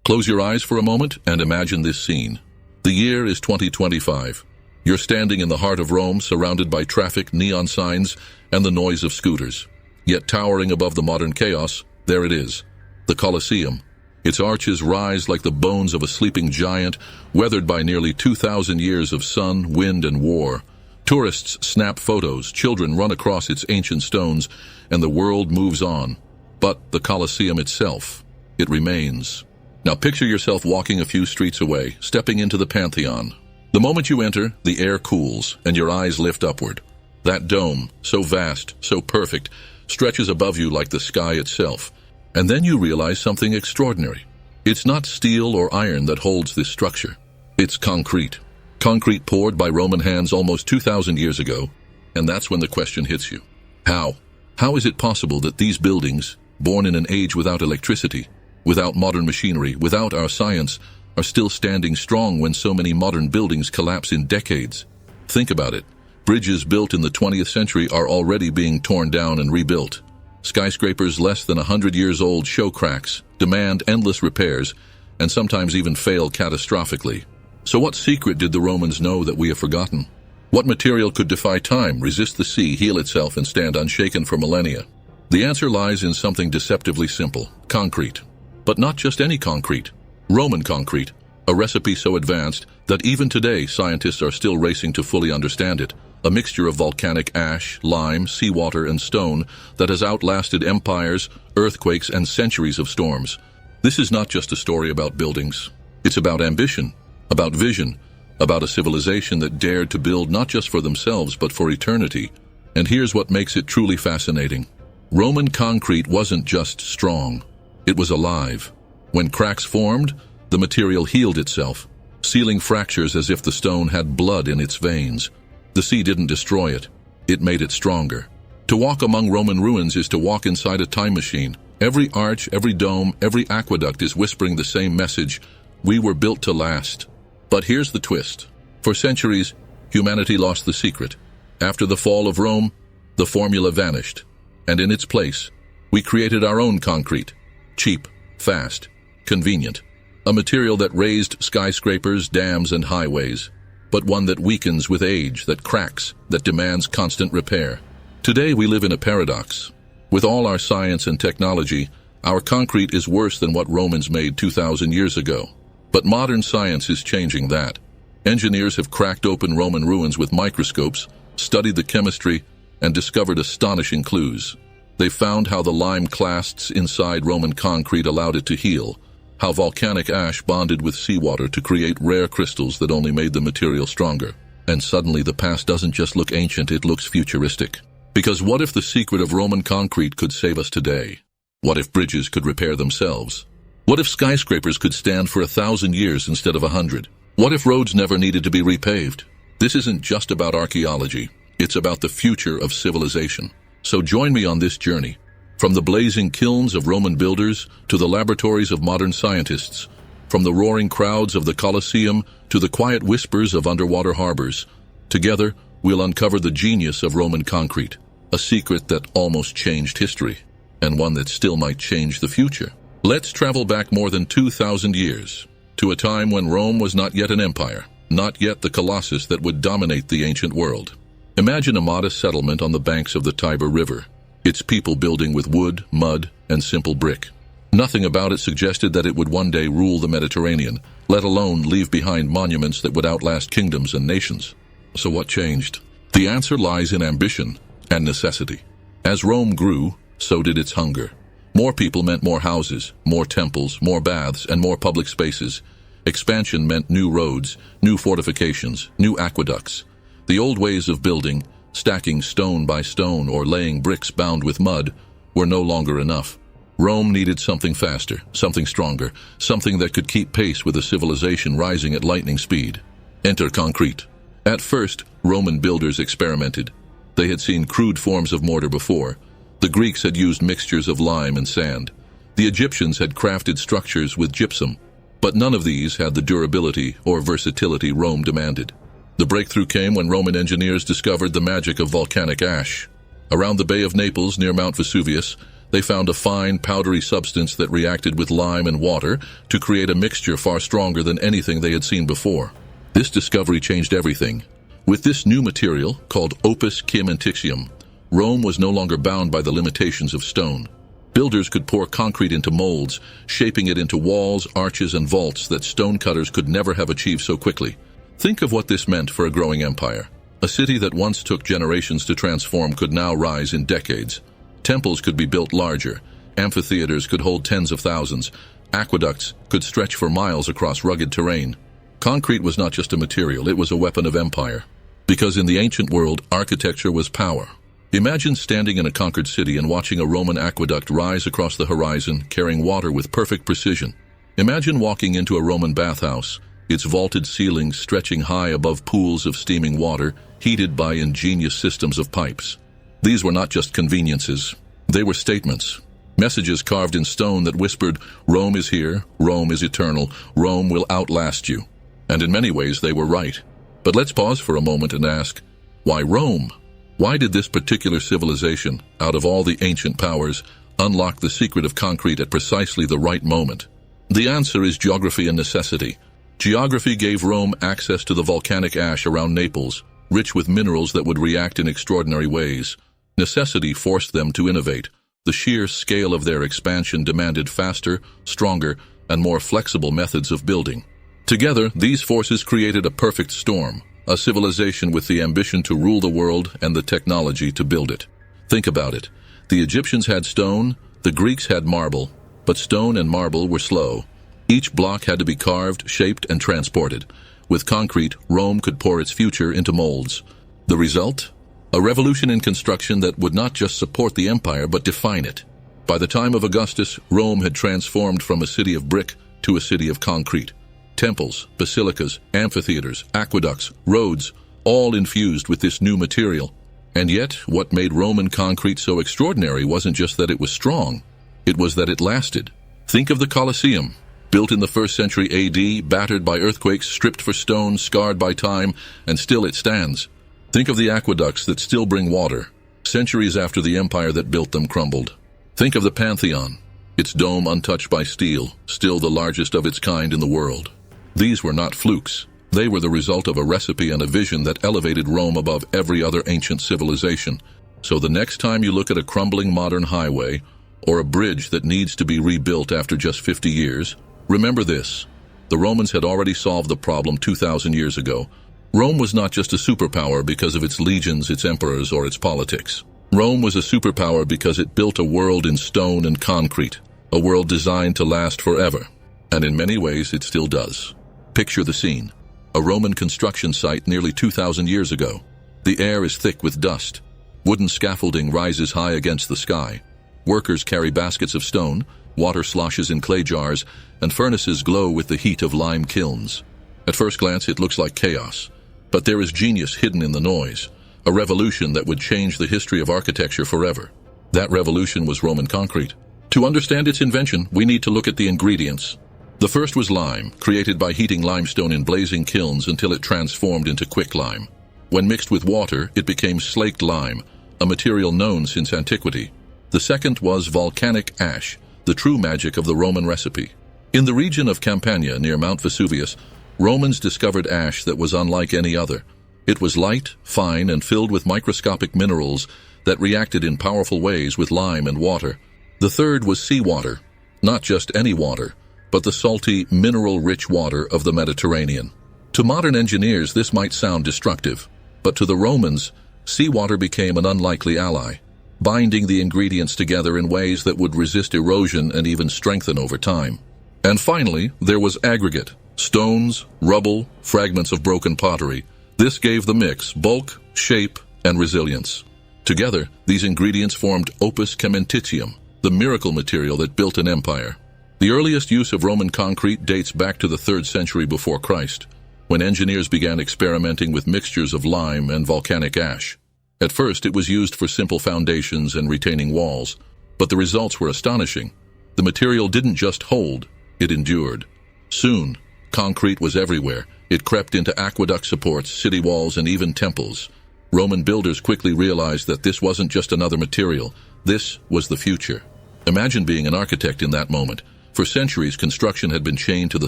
Close your eyes for a moment and imagine this scene. The year is 2025. You're standing in the heart of Rome, surrounded by traffic, neon signs, and the noise of scooters. Yet towering above the modern chaos, there it is, the Colosseum. Its arches rise like the bones of a sleeping giant, weathered by nearly 2,000 years of sun, wind, and war. Tourists snap photos, children run across its ancient stones, and the world moves on. But the Colosseum itself, it remains. Now picture yourself walking a few streets away, stepping into the Pantheon. The moment you enter, the air cools, and your eyes lift upward. That dome, so vast, so perfect, stretches above you like the sky itself. And then you realize something extraordinary. It's not steel or iron that holds this structure. It's concrete. Concrete poured by Roman hands almost 2,000 years ago. And that's when the question hits you. How? How is it possible that these buildings, born in an age without electricity, without modern machinery, without our science, are still standing strong when so many modern buildings collapse in decades? Think about it. Bridges built in the 20th century are already being torn down and rebuilt. Skyscrapers less than 100 years old show cracks, demand endless repairs, and sometimes even fail catastrophically. So what secret did the Romans know that we have forgotten? What material could defy time, resist the sea, heal itself, and stand unshaken for millennia? The answer lies in something deceptively simple: concrete. But not just any concrete. Roman concrete, a recipe so advanced that even today scientists are still racing to fully understand it. A mixture of volcanic ash, lime, seawater, and stone that has outlasted empires, earthquakes, and centuries of storms. This is not just a story about buildings. It's about ambition, about vision, about a civilization that dared to build not just for themselves but for eternity. And here's what makes it truly fascinating. Roman concrete wasn't just strong. It was alive. When cracks formed, the material healed itself, sealing fractures as if the stone had blood in its veins. The sea didn't destroy it. It made it stronger. To walk among Roman ruins is to walk inside a time machine. Every arch, every dome, every aqueduct is whispering the same message: we were built to last. But here's the twist. For centuries, humanity lost the secret. After the fall of Rome, the formula vanished. And in its place, we created our own concrete. Cheap, fast, convenient. A material that raised skyscrapers, dams, and highways. But one that weakens with age, that cracks, that demands constant repair. Today we live in a paradox. With all our science and technology, our concrete is worse than what Romans made 2,000 years ago. But modern science is changing that. Engineers have cracked open Roman ruins with microscopes, studied the chemistry, and discovered astonishing clues. They found how the lime clasts inside Roman concrete allowed it to heal, how volcanic ash bonded with seawater to create rare crystals that only made the material stronger. And suddenly the past doesn't just look ancient, it looks futuristic. Because what if the secret of Roman concrete could save us today? What if bridges could repair themselves? What if skyscrapers could stand for 1,000 years instead of 100? What if roads never needed to be repaved? This isn't just about archaeology. It's about the future of civilization. So join me on this journey. From the blazing kilns of Roman builders to the laboratories of modern scientists, from the roaring crowds of the Colosseum to the quiet whispers of underwater harbors, together we'll uncover the genius of Roman concrete, a secret that almost changed history, and one that still might change the future. Let's travel back more than 2,000 years, to a time when Rome was not yet an empire, not yet the colossus that would dominate the ancient world. Imagine a modest settlement on the banks of the Tiber River, its people building with wood, mud, and simple brick. Nothing about it suggested that it would one day rule the Mediterranean, let alone leave behind monuments that would outlast kingdoms and nations. So what changed? The answer lies in ambition and necessity. As Rome grew, so did its hunger. More people meant more houses, more temples, more baths, and more public spaces. Expansion meant new roads, new fortifications, new aqueducts. The old ways of building, stacking stone by stone or laying bricks bound with mud, were no longer enough. Rome needed something faster, something stronger, something that could keep pace with a civilization rising at lightning speed. Enter concrete. At first, Roman builders experimented. They had seen crude forms of mortar before. The Greeks had used mixtures of lime and sand. The Egyptians had crafted structures with gypsum. But none of these had the durability or versatility Rome demanded. The breakthrough came when Roman engineers discovered the magic of volcanic ash. Around the Bay of Naples near Mount Vesuvius, they found a fine, powdery substance that reacted with lime and water to create a mixture far stronger than anything they had seen before. This discovery changed everything. With this new material, called opus caementitium, Rome was no longer bound by the limitations of stone. Builders could pour concrete into molds, shaping it into walls, arches, and vaults that stonecutters could never have achieved so quickly. Think of what this meant for a growing empire. A city that once took generations to transform could now rise in decades. Temples could be built larger, amphitheaters could hold tens of thousands, aqueducts could stretch for miles across rugged terrain. Concrete was not just a material, it was a weapon of empire. Because in the ancient world, architecture was power. Imagine standing in a conquered city and watching a Roman aqueduct rise across the horizon, carrying water with perfect precision. Imagine walking into a Roman bathhouse, its vaulted ceilings stretching high above pools of steaming water, heated by ingenious systems of pipes. These were not just conveniences. They were statements. Messages carved in stone that whispered, "Rome is here, Rome is eternal, Rome will outlast you." And in many ways they were right. But let's pause for a moment and ask, why Rome? Why did this particular civilization, out of all the ancient powers, unlock the secret of concrete at precisely the right moment? The answer is geography and necessity. Geography gave Rome access to the volcanic ash around Naples, rich with minerals that would react in extraordinary ways. Necessity forced them to innovate. The sheer scale of their expansion demanded faster, stronger, and more flexible methods of building. Together, these forces created a perfect storm, a civilization with the ambition to rule the world and the technology to build it. Think about it. The Egyptians had stone, the Greeks had marble, but stone and marble were slow. Each block had to be carved, shaped, and transported. With concrete, Rome could pour its future into molds. The result? A revolution in construction that would not just support the empire, but define it. By the time of Augustus, Rome had transformed from a city of brick to a city of concrete. Temples, basilicas, amphitheaters, aqueducts, roads, all infused with this new material. And yet, what made Roman concrete so extraordinary wasn't just that it was strong, it was that it lasted. Think of the Colosseum, built in the 1st century AD, battered by earthquakes, stripped for stone, scarred by time, and still it stands. Think of the aqueducts that still bring water, centuries after the empire that built them crumbled. Think of the Pantheon, its dome untouched by steel, still the largest of its kind in the world. These were not flukes. They were the result of a recipe and a vision that elevated Rome above every other ancient civilization. So the next time you look at a crumbling modern highway, or a bridge that needs to be rebuilt after just 50 years, remember this. The Romans had already solved the problem 2,000 years ago. Rome was not just a superpower because of its legions, its emperors, or its politics. Rome was a superpower because it built a world in stone and concrete, a world designed to last forever. And in many ways, it still does. Picture the scene. A Roman construction site nearly 2,000 years ago. The air is thick with dust. Wooden scaffolding rises high against the sky. Workers carry baskets of stone, water sloshes in clay jars, and furnaces glow with the heat of lime kilns. At first glance, it looks like chaos. But there is genius hidden in the noise, a revolution that would change the history of architecture forever. That revolution was Roman concrete. To understand its invention, we need to look at the ingredients. The first was lime, created by heating limestone in blazing kilns until it transformed into quicklime. When mixed with water, it became slaked lime, a material known since antiquity. The second was volcanic ash, the true magic of the Roman recipe. In the region of Campania near Mount Vesuvius, Romans discovered ash that was unlike any other. It was light, fine, and filled with microscopic minerals that reacted in powerful ways with lime and water. The third was seawater, not just any water, but the salty, mineral-rich water of the Mediterranean. To modern engineers, this might sound destructive, but to the Romans, seawater became an unlikely ally, binding the ingredients together in ways that would resist erosion and even strengthen over time. And finally, there was aggregate, stones, rubble, fragments of broken pottery. This gave the mix bulk, shape, and resilience. Together, these ingredients formed opus caementitium, the miracle material that built an empire. The earliest use of Roman concrete dates back to the 3rd century before Christ, when engineers began experimenting with mixtures of lime and volcanic ash. At first, it was used for simple foundations and retaining walls, but the results were astonishing. The material didn't just hold, it endured. Soon, concrete was everywhere. It crept into aqueduct supports, city walls, and even temples. Roman builders quickly realized that this wasn't just another material. This was the future. Imagine being an architect in that moment. For centuries, construction had been chained to the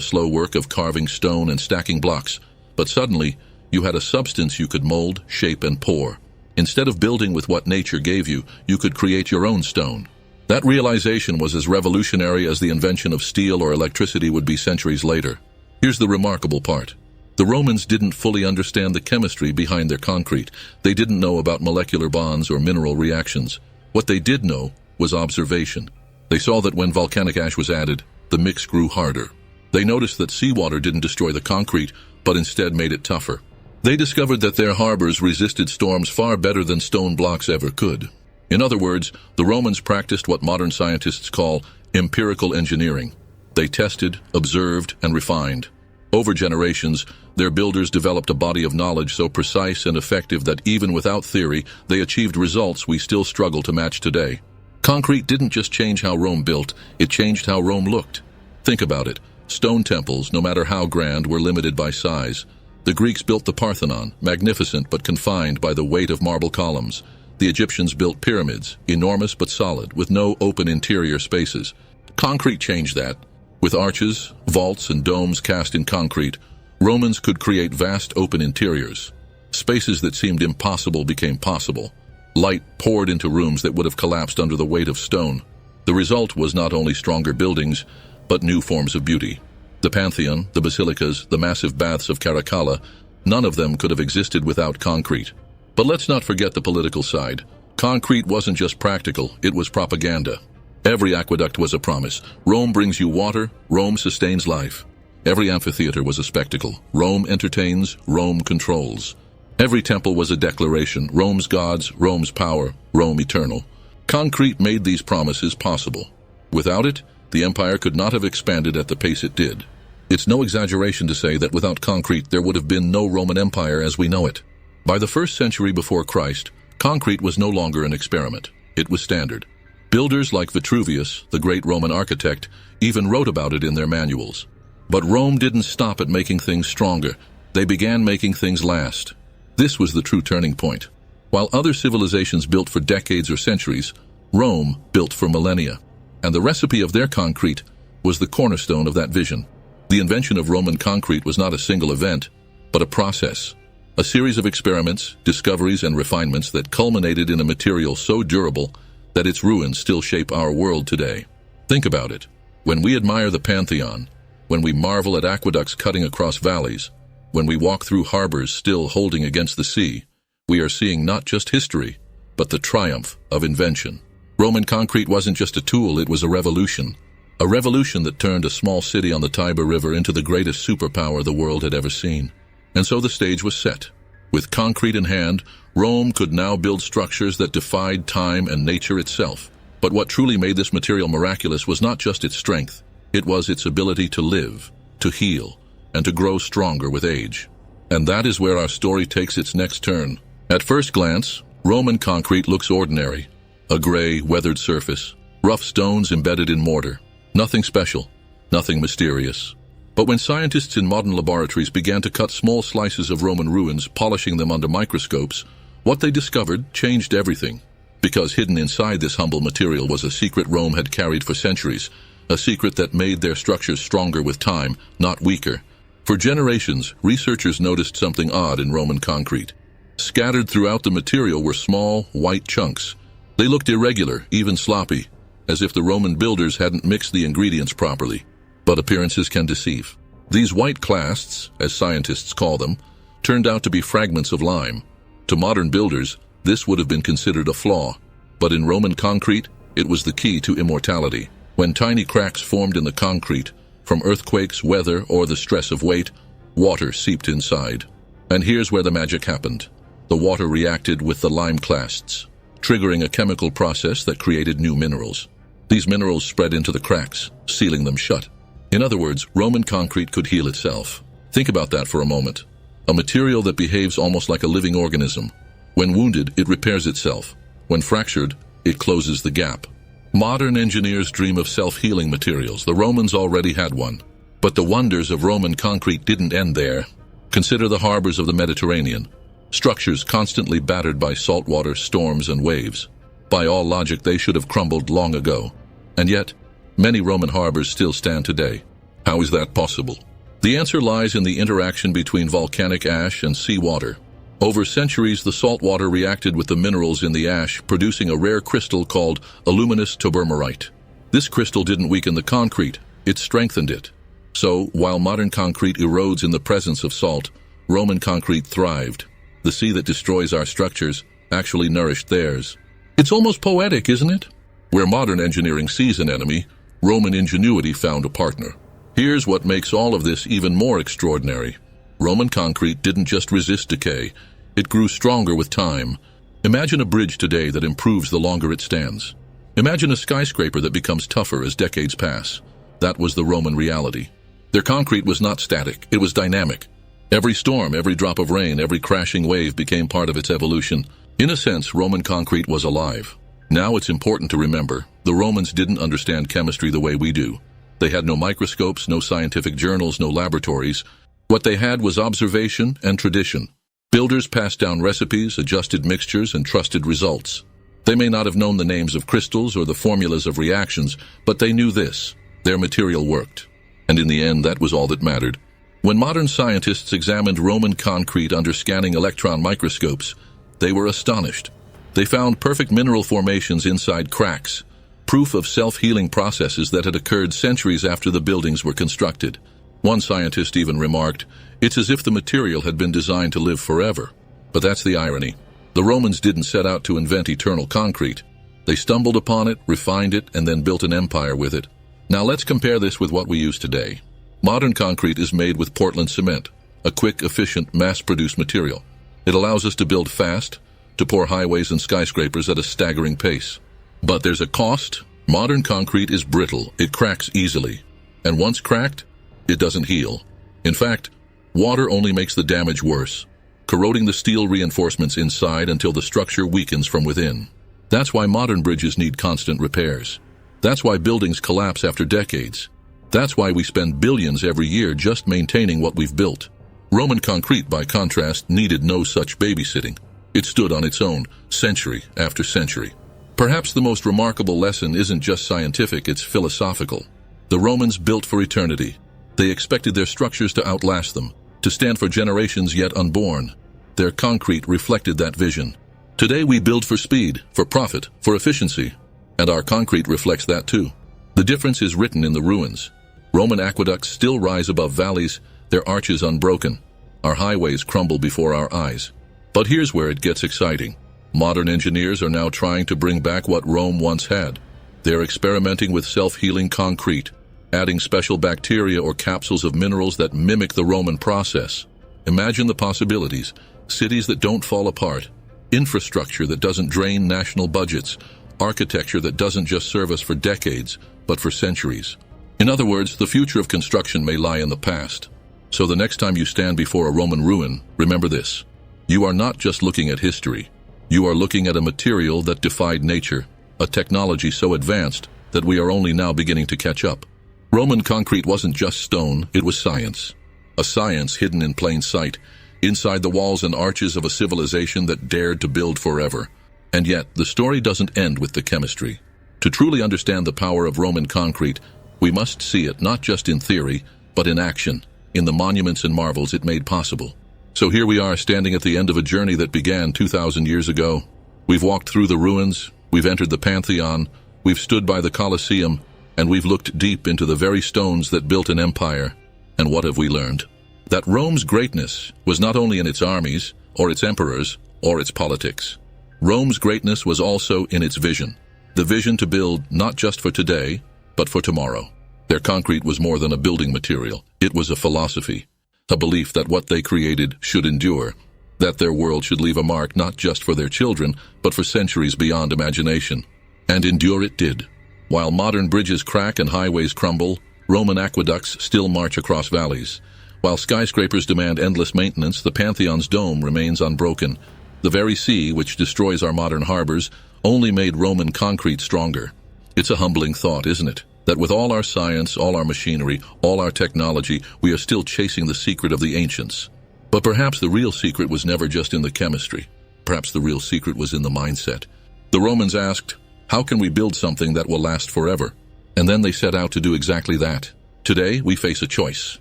slow work of carving stone and stacking blocks, but suddenly, you had a substance you could mold, shape, and pour. Instead of building with what nature gave you, you could create your own stone. That realization was as revolutionary as the invention of steel or electricity would be centuries later. Here's the remarkable part. The Romans didn't fully understand the chemistry behind their concrete. They didn't know about molecular bonds or mineral reactions. What they did know was observation. They saw that when volcanic ash was added, the mix grew harder. They noticed that seawater didn't destroy the concrete, but instead made it tougher. They discovered that their harbors resisted storms far better than stone blocks ever could. In other words, the Romans practiced what modern scientists call empirical engineering. They tested, observed, and refined. Over generations, their builders developed a body of knowledge so precise and effective that even without theory, they achieved results we still struggle to match today. Concrete didn't just change how Rome built, it changed how Rome looked. Think about it. Stone temples, no matter how grand, were limited by size. The Greeks built the Parthenon, magnificent but confined by the weight of marble columns. The Egyptians built pyramids, enormous but solid, with no open interior spaces. Concrete changed that. With arches, vaults, and domes cast in concrete, Romans could create vast open interiors. Spaces that seemed impossible became possible. Light poured into rooms that would have collapsed under the weight of stone. The result was not only stronger buildings, but new forms of beauty. The Pantheon, the basilicas, the massive baths of Caracalla, none of them could have existed without concrete. But let's not forget the political side. Concrete wasn't just practical, it was propaganda. Every aqueduct was a promise. Rome brings you water, Rome sustains life. Every amphitheater was a spectacle. Rome entertains, Rome controls. Every temple was a declaration. Rome's gods, Rome's power, Rome eternal. Concrete made these promises possible. Without it, the empire could not have expanded at the pace it did. It's no exaggeration to say that without concrete there would have been no Roman Empire as we know it. By the 1st century before Christ, concrete was no longer an experiment. It was standard. Builders like Vitruvius, the great Roman architect, even wrote about it in their manuals. But Rome didn't stop at making things stronger. They began making things last. This was the true turning point. While other civilizations built for decades or centuries, Rome built for millennia. And the recipe of their concrete was the cornerstone of that vision. The invention of Roman concrete was not a single event, but a process. A series of experiments, discoveries, and refinements that culminated in a material so durable that its ruins still shape our world today. Think about it. When we admire the Pantheon, when we marvel at aqueducts cutting across valleys, when we walk through harbors still holding against the sea, we are seeing not just history, but the triumph of invention. Roman concrete wasn't just a tool, it was a revolution. A revolution that turned a small city on the Tiber River into the greatest superpower the world had ever seen. And so the stage was set. With concrete in hand, Rome could now build structures that defied time and nature itself. But what truly made this material miraculous was not just its strength, it was its ability to live, to heal, and to grow stronger with age. And that is where our story takes its next turn. At first glance, Roman concrete looks ordinary. A gray, weathered surface, rough stones embedded in mortar. Nothing special, nothing mysterious. But when scientists in modern laboratories began to cut small slices of Roman ruins, polishing them under microscopes, what they discovered changed everything. Because hidden inside this humble material was a secret Rome had carried for centuries, a secret that made their structures stronger with time, not weaker. For generations, researchers noticed something odd in Roman concrete. Scattered throughout the material were small, white chunks. They looked irregular, even sloppy, as if the Roman builders hadn't mixed the ingredients properly. But appearances can deceive. These white clasts, as scientists call them, turned out to be fragments of lime. To modern builders, this would have been considered a flaw. But in Roman concrete, it was the key to immortality. When tiny cracks formed in the concrete, from earthquakes, weather, or the stress of weight, water seeped inside. And here's where the magic happened. The water reacted with the lime clasts, triggering a chemical process that created new minerals. These minerals spread into the cracks, sealing them shut. In other words, Roman concrete could heal itself. Think about that for a moment. A material that behaves almost like a living organism. When wounded, it repairs itself. When fractured, it closes the gap. Modern engineers dream of self-healing materials. The Romans already had one. But the wonders of Roman concrete didn't end there. Consider the harbors of the Mediterranean. Structures constantly battered by saltwater, storms, and waves. By all logic, they should have crumbled long ago. And yet, many Roman harbors still stand today. How is that possible? The answer lies in the interaction between volcanic ash and seawater. Over centuries, the salt water reacted with the minerals in the ash, producing a rare crystal called aluminous tobermarite. This crystal didn't weaken the concrete, it strengthened it. So, while modern concrete erodes in the presence of salt, Roman concrete thrived. The sea that destroys our structures actually nourished theirs. It's almost poetic, isn't it? Where modern engineering sees an enemy, Roman ingenuity found a partner. Here's what makes all of this even more extraordinary. Roman concrete didn't just resist decay, it grew stronger with time. Imagine a bridge today that improves the longer it stands. Imagine a skyscraper that becomes tougher as decades pass. That was the Roman reality. Their concrete was not static, it was dynamic. Every storm, every drop of rain, every crashing wave became part of its evolution. In a sense, Roman concrete was alive. Now it's important to remember, the Romans didn't understand chemistry the way we do. They had no microscopes, no scientific journals, no laboratories. What they had was observation and tradition. Builders passed down recipes, adjusted mixtures, and trusted results. They may not have known the names of crystals or the formulas of reactions, but they knew this: their material worked. And in the end, that was all that mattered. When modern scientists examined Roman concrete under scanning electron microscopes, they were astonished. They found perfect mineral formations inside cracks, proof of self-healing processes that had occurred centuries after the buildings were constructed. One scientist even remarked, "It's as if the material had been designed to live forever." But that's the irony. The Romans didn't set out to invent eternal concrete. They stumbled upon it, refined it, and then built an empire with it. Now let's compare this with what we use today. Modern concrete is made with Portland cement, a quick, efficient, mass-produced material. It allows us to build fast, to pour highways and skyscrapers at a staggering pace. But there's a cost. Modern concrete is brittle, it cracks easily. And once cracked, it doesn't heal. In fact, water only makes the damage worse, corroding the steel reinforcements inside until the structure weakens from within. That's why modern bridges need constant repairs. That's why buildings collapse after decades. That's why we spend billions every year just maintaining what we've built. Roman concrete, by contrast, needed no such babysitting. It stood on its own, century after century. Perhaps the most remarkable lesson isn't just scientific, it's philosophical. The Romans built for eternity. They expected their structures to outlast them, to stand for generations yet unborn. Their concrete reflected that vision. Today we build for speed, for profit, for efficiency, and our concrete reflects that too. The difference is written in the ruins. Roman aqueducts still rise above valleys, their arches unbroken. Our highways crumble before our eyes. But here's where it gets exciting. Modern engineers are now trying to bring back what Rome once had. They're experimenting with self-healing concrete, adding special bacteria or capsules of minerals that mimic the Roman process. Imagine the possibilities. Cities that don't fall apart, infrastructure that doesn't drain national budgets, architecture that doesn't just serve us for decades, but for centuries. In other words, the future of construction may lie in the past. So the next time you stand before a Roman ruin, remember this. You are not just looking at history. You are looking at a material that defied nature, a technology so advanced that we are only now beginning to catch up. Roman concrete wasn't just stone, it was science. A science hidden in plain sight, inside the walls and arches of a civilization that dared to build forever. And yet, the story doesn't end with the chemistry. To truly understand the power of Roman concrete, we must see it not just in theory, but in action, in the monuments and marvels it made possible. So here we are standing at the end of a journey that began 2,000 years ago. We've walked through the ruins, we've entered the Pantheon, we've stood by the Colosseum, and we've looked deep into the very stones that built an empire. And what have we learned? That Rome's greatness was not only in its armies, or its emperors, or its politics. Rome's greatness was also in its vision. The vision to build not just for today, but for tomorrow. Their concrete was more than a building material. It was a philosophy, a belief that what they created should endure, that their world should leave a mark not just for their children, but for centuries beyond imagination. And endure it did. While modern bridges crack and highways crumble, Roman aqueducts still march across valleys. While skyscrapers demand endless maintenance, the Pantheon's dome remains unbroken. The very sea, which destroys our modern harbors, only made Roman concrete stronger. It's a humbling thought, isn't it? That with all our science, all our machinery, all our technology, we are still chasing the secret of the ancients. But perhaps the real secret was never just in the chemistry. Perhaps the real secret was in the mindset. The Romans asked, how can we build something that will last forever? And then they set out to do exactly that. Today, we face a choice.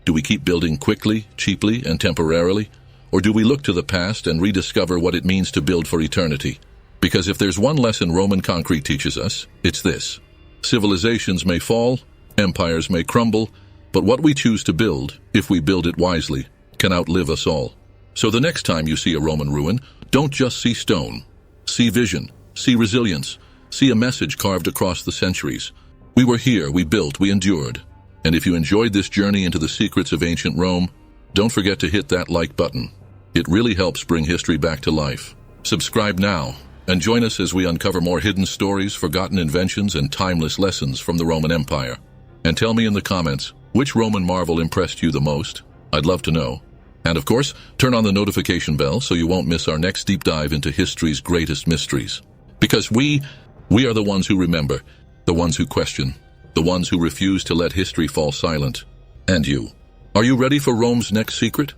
Do we keep building quickly, cheaply, and temporarily? Or do we look to the past and rediscover what it means to build for eternity? Because if there's one lesson Roman concrete teaches us, it's this. Civilizations may fall, empires may crumble, but what we choose to build, if we build it wisely, can outlive us all. So the next time you see a Roman ruin, don't just see stone. See vision, see resilience, see a message carved across the centuries. We were here, we built, we endured. And if you enjoyed this journey into the secrets of ancient Rome, don't forget to hit that like button. It really helps bring history back to life. Subscribe now, and join us as we uncover more hidden stories, forgotten inventions, and timeless lessons from the Roman Empire. And tell me in the comments, which Roman marvel impressed you the most? I'd love to know. And of course, turn on the notification bell so you won't miss our next deep dive into history's greatest mysteries. Because we are the ones who remember, the ones who question, the ones who refuse to let history fall silent. And you, are you ready for Rome's next secret?